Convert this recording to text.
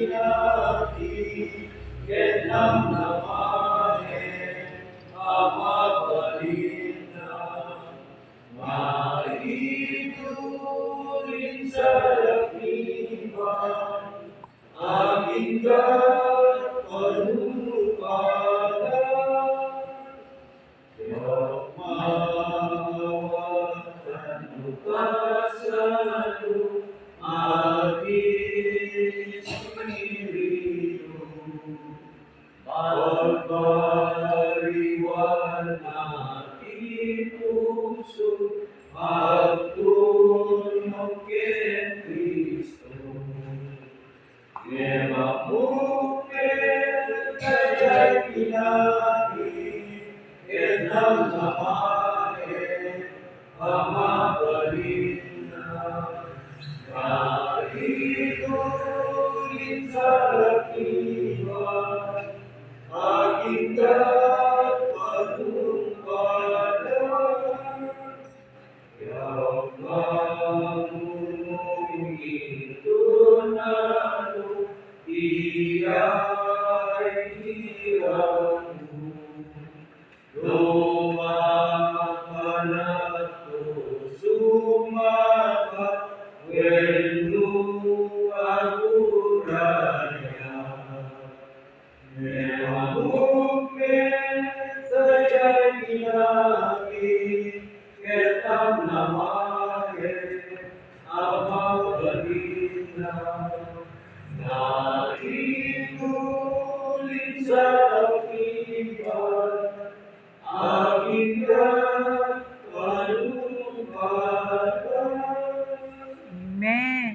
pinati, Vietnam namahe, amabalina, maituin sa lakipan, aking kapanupalan. Mawawatan lukasan aking espiritu, magbaliwan aking puso, magtulong kay Kristo. Yemamukit kaya'y pinagi, Vietnam namahe, pamabalin na. Kaituin sa lakiwan, aking kapanumpalan. Yamanong itunalo, iya'y hirangmu. Lumapanat o sumabat, wenu aguraya. Memamukit saya'y pinagi, Vietnam namahe, amabalina, naitulit sa lakipan, aking